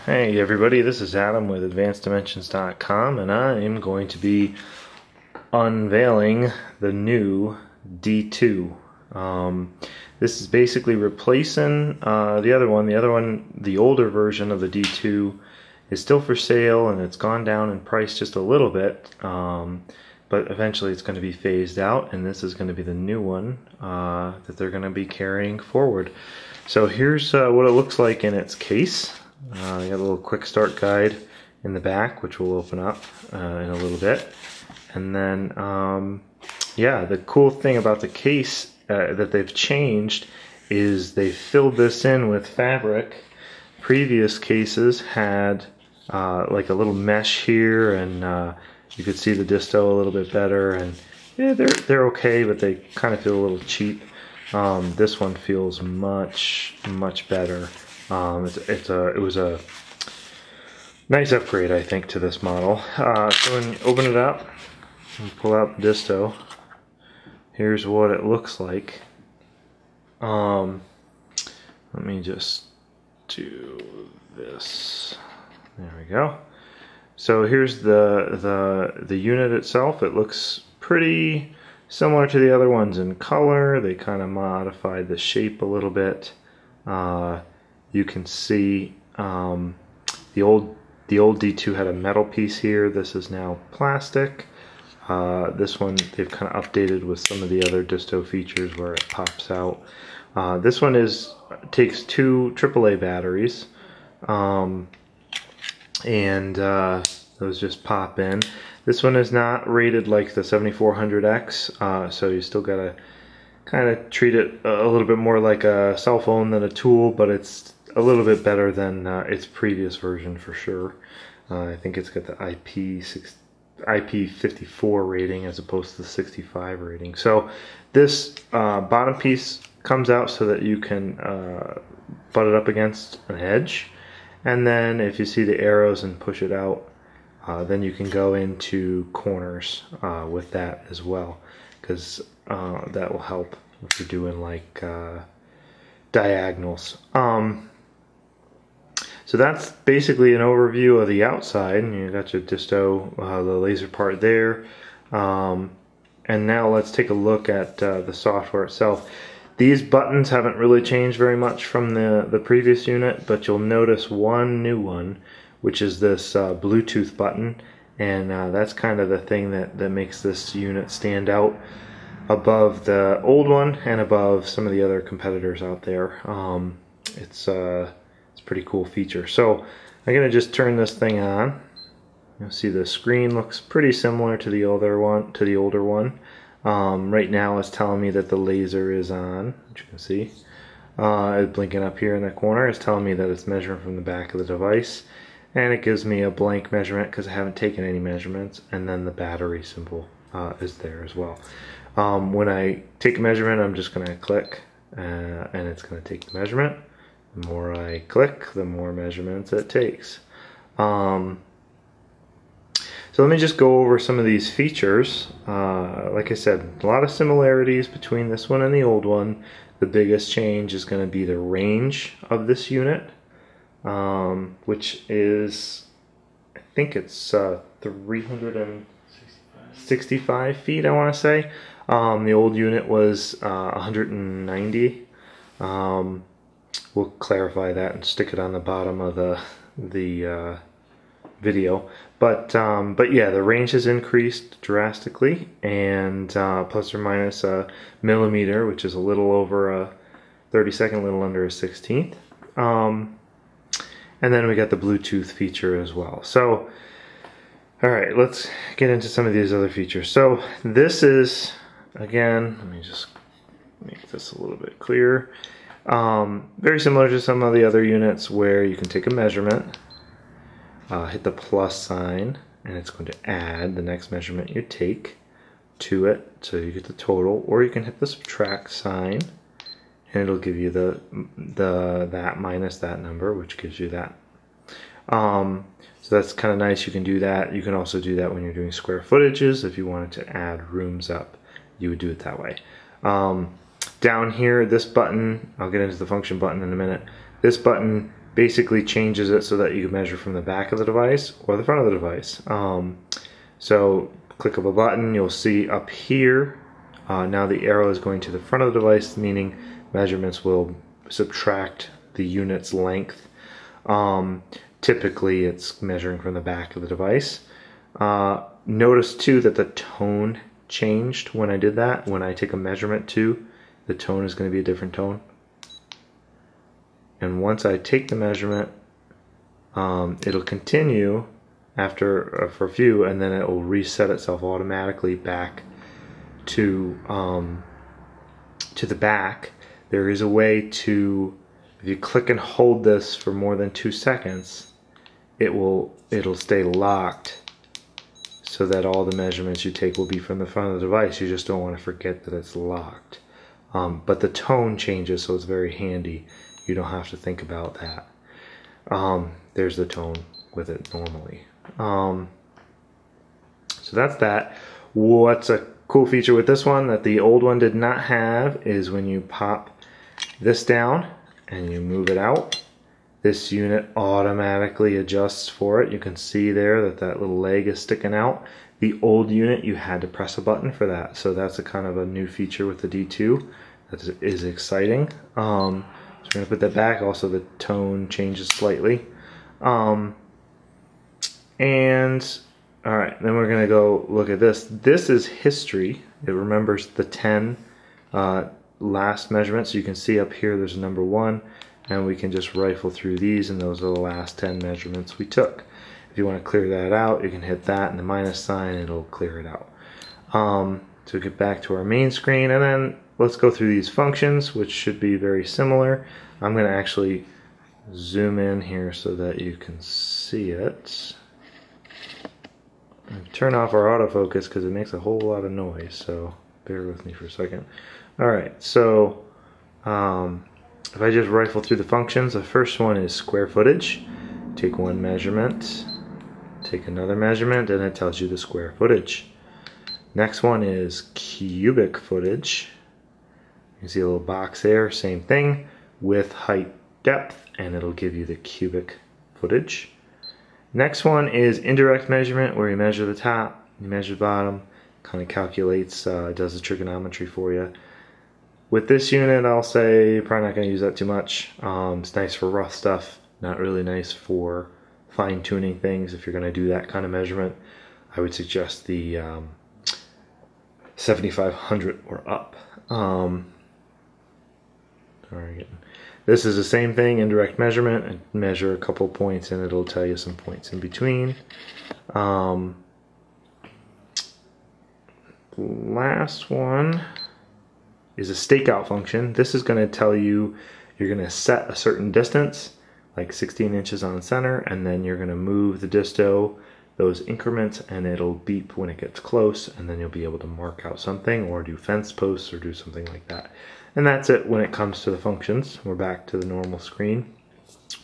Hey everybody, this is Adam with AdvancedDimensions.com, and I am going to be unveiling the new D2. This is basically replacing the other one. The older version of the D2 is still for sale, and it's gone down in price just a little bit, but eventually it's going to be phased out, and this is going to be the new one that they're going to be carrying forward. So here's what it looks like in its case. You got a little quick start guide in the back, which we'll open up in a little bit. And then, yeah, the cool thing about the case that they've changed is they filled this in with fabric. Previous cases had like a little mesh here, and you could see the disto a little bit better. And yeah, they're okay, but they kind of feel a little cheap. This one feels much better. It was a nice upgrade, I think, to this model. So when you open it up and pull out the disto, here's what it looks like. Let me just do this. There we go. So here's the unit itself. It looks pretty similar to the other ones in color. They kind of modified the shape a little bit. You can see the old D2 had a metal piece here. This is now plastic. This one they've kind of updated with some of the other disto features where it pops out. This one takes two AAA batteries, and those just pop in. This one is not rated like the 7400X, so you still gotta kind of treat it a little bit more like a cell phone than a tool, but it's a little bit better than its previous version for sure. I think it's got the IP54 rating as opposed to the 65 rating. So this bottom piece comes out so that you can butt it up against an edge, and then if you see the arrows and push it out, then you can go into corners with that as well, because that will help if you're doing like diagonals. So that's basically an overview of the outside. You got your disto, the laser part there. And now let's take a look at the software itself. These buttons haven't really changed very much from the previous unit, but you'll notice one new one, which is this Bluetooth button. And that's kind of the thing that makes this unit stand out above the old one and above some of the other competitors out there. It's a pretty cool feature. So I'm gonna just turn this thing on. You'll see the screen looks pretty similar to the older one. Right now it's telling me that the laser is on, which you can see. It's blinking up here in the corner. It's telling me that it's measuring from the back of the device, and it gives me a blank measurement because I haven't taken any measurements, and then the battery symbol is there as well. When I take a measurement, I'm just going to click, and it's going to take the measurement. The more I click, the more measurements it takes. So let me just go over some of these features. Like I said, a lot of similarities between this one and the old one. The biggest change is going to be the range of this unit, which is, I think it's 365 feet, I want to say. The old unit was 190. We'll clarify that and stick it on the bottom of the video. But yeah, the range has increased drastically, and plus or minus a millimeter, which is a little over a 32nd, a little under a 16th. And then we got the Bluetooth feature as well. So, all right, let's get into some of these other features. So this is, again, let me just make this a little bit clearer. Very similar to some of the other units where you can take a measurement, hit the plus sign, and it's going to add the next measurement you take to it, so you get the total, or you can hit the subtract sign, and it'll give you that minus that number, which gives you that. So that's kind of nice. You can do that. You can also do that when you're doing square footages. If you wanted to add rooms up, you would do it that way. Down here, this button, I'll get into the function button in a minute. This button basically changes it so that you can measure from the back of the device or the front of the device. So click of a button, you'll see up here, now the arrow is going to the front of the device, meaning measurements will subtract the unit's length. Typically it's measuring from the back of the device. Notice too that the tone changed when I did that. When I take a measurement too, the tone is going to be a different tone. And once I take the measurement, it'll continue after for a few, and then it will reset itself automatically back to the back. There is a way to, if you click and hold this for more than 2 seconds, it'll stay locked so that all the measurements you take will be from the front of the device. You just don't want to forget that it's locked. But the tone changes, so it's very handy. You don't have to think about that. There's the tone with it normally. So that's that. What's a cool feature with this one that the old one did not have is when you pop this down and you move it out, this unit automatically adjusts for it. You can see there that that little leg is sticking out. The old unit, you had to press a button for that. So that's a kind of a new feature with the D2 that is exciting. So we're going to put that back. Also the tone changes slightly. And all right, then we're going to go look at this. This is history. It remembers the 10 last measurements. So you can see up here there's a number 1, and we can just rifle through these, and those are the last 10 measurements we took. If you want to clear that out, you can hit that and the minus sign, it'll clear it out. So get back to our main screen, and then let's go through these functions, which should be very similar. I'm going to actually zoom in here so that you can see it. And turn off our autofocus because it makes a whole lot of noise, so bear with me for a second. Alright, so if I just rifle through the functions, the first one is square footage. Take one measurement, take another measurement, and it tells you the square footage. Next one is cubic footage. You can see a little box there, same thing, width, height, depth, and it'll give you the cubic footage. Next one is indirect measurement, where you measure the top, you measure the bottom, kind of calculates, does the trigonometry for you. With this unit, I'll say probably not going to use that too much. It's nice for rough stuff, not really nice for fine-tuning things. If you're going to do that kind of measurement, I would suggest the 7500 or up. This is the same thing, indirect measurement, and measure a couple points and it'll tell you some points in between. Last one is a stakeout function. This is going to tell you you're going to set a certain distance, like 16 inches on center, and then you're going to move the disto those increments, and it'll beep when it gets close, and then you'll be able to mark out something or do fence posts or do something like that. And that's it when it comes to the functions. We're back to the normal screen.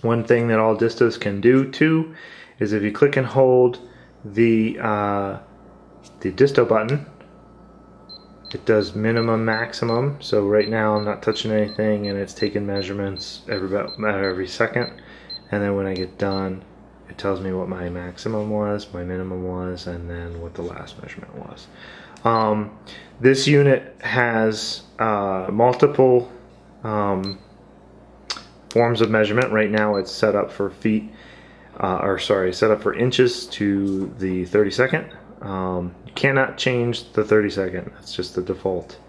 One thing that all distos can do too is if you click and hold the disto button, it does minimum maximum. So right now I'm not touching anything and it's taking measurements every second, and then when I get done it tells me what my maximum was, my minimum was, and then what the last measurement was. This unit has multiple forms of measurement. Right now it's set up for feet, set up for inches to the 32nd. You cannot change the 32nd, that's just the default.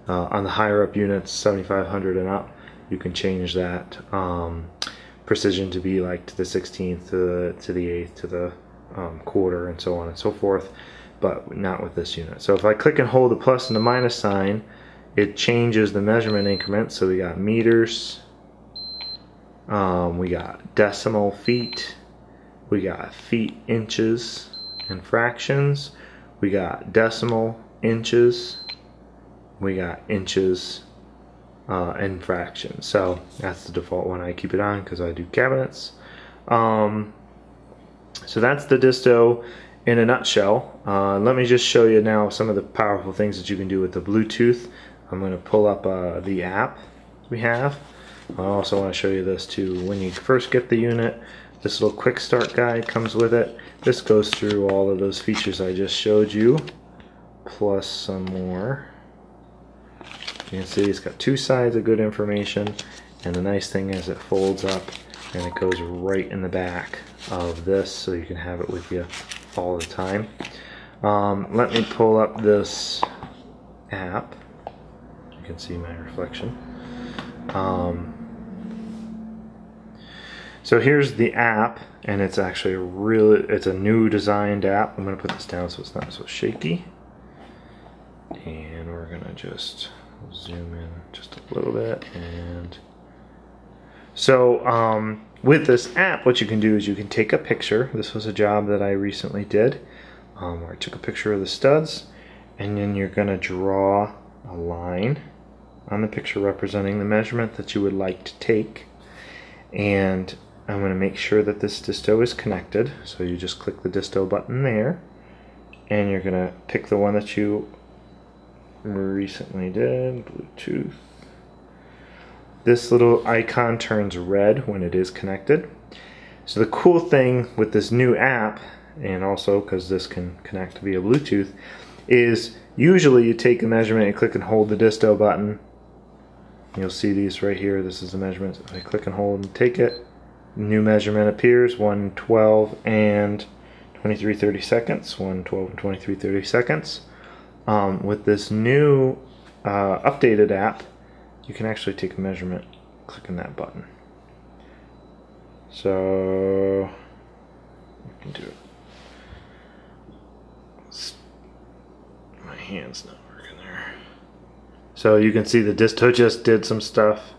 On the higher up units, 7500 and up, you can change that precision to be like to the 16th, to the 8th, to the quarter, and so on and so forth, but not with this unit. So if I click and hold the plus and the minus sign, it changes the measurement increment. So we got meters, we got decimal feet, we got feet, inches, and fractions, we got decimal, inches, we got inches, and fractions. So that's the default one. I keep it on because I do cabinets. So that's the disto in a nutshell. Let me just show you now some of the powerful things that you can do with the Bluetooth. I'm going to pull up the app we have. I also want to show you this too. When you first get the unit, this little quick start guide comes with it. This goes through all of those features I just showed you, plus some more. You can see it's got two sides of good information, and the nice thing is it folds up and it goes right in the back of this, so you can have it with you all the time. Let me pull up this app. You can see my reflection. So here's the app, and it's actually it's a new designed app. I'm going to put this down so it's not so shaky. And we're going to just zoom in just a little bit. And so with this app, what you can do is you can take a picture. This was a job that I recently did, where I took a picture of the studs, and then you're going to draw a line on the picture representing the measurement that you would like to take. And I'm going to make sure that this disto is connected, so you just click the disto button there, and you're going to pick the one that you recently did, Bluetooth. This little icon turns red when it is connected. So the cool thing with this new app, and also because this can connect via Bluetooth, is usually you take a measurement and click and hold the disto button. You'll see these right here. This is the measurement. If I click and hold and take it, new measurement appears, 1:12 and 23:30 seconds, 1:12 and 23:30 seconds. With this new updated app, you can actually take a measurement clicking that button. So you can do it. My hand's not working there. So you can see the disto just did some stuff.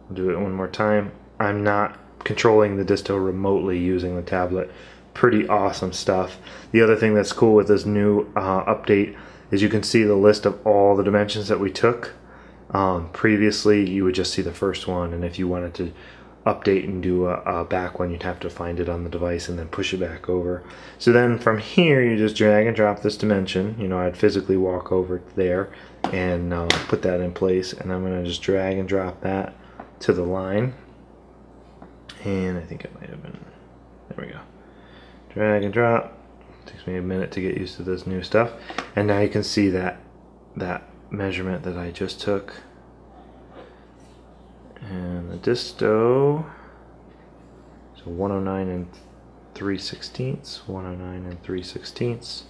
I'll do it one more time. I'm not controlling the disto remotely using the tablet. Pretty awesome stuff. The other thing that's cool with this new update is you can see the list of all the dimensions that we took. Previously you would just see the first one, and if you wanted to update and do a back one, you'd have to find it on the device and then push it back over. So then from here you just drag and drop this dimension. You know, I'd physically walk over there and put that in place, and I'm going to just drag and drop that to the line. And I think it might have been, there we go. Drag and drop. Takes me a minute to get used to this new stuff. And now you can see that measurement that I just took. And the disto, so 109 and 3/16, 109 and 3/16.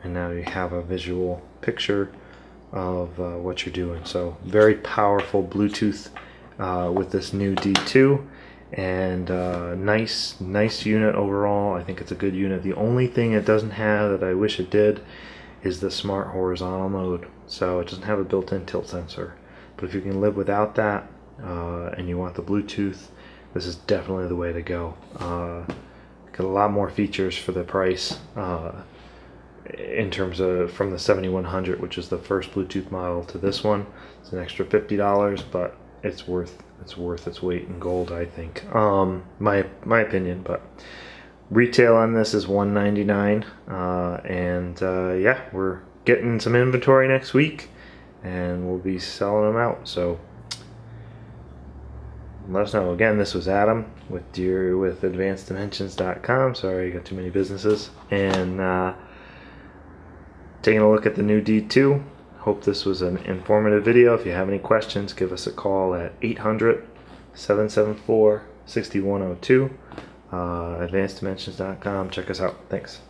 And now you have a visual picture of what you're doing. So very powerful Bluetooth with this new D2. And nice unit overall. I think it's a good unit. The only thing it doesn't have that I wish it did is the smart horizontal mode. So it doesn't have a built-in tilt sensor. But if you can live without that and you want the Bluetooth, this is definitely the way to go. Got a lot more features for the price in terms of from the 7100, which is the first Bluetooth model, to this one. It's an extra $50, but it's worth its weight in gold, I think. My opinion. But retail on this is $199, and yeah, we're getting some inventory next week, and we'll be selling them out. So let us know. Again, this was Adam with AdvancedDimensions.com. Sorry, I got too many businesses. And taking a look at the new D2. Hope this was an informative video. If you have any questions, give us a call at 800-774-6102. AdvancedDimensions.com. Check us out. Thanks.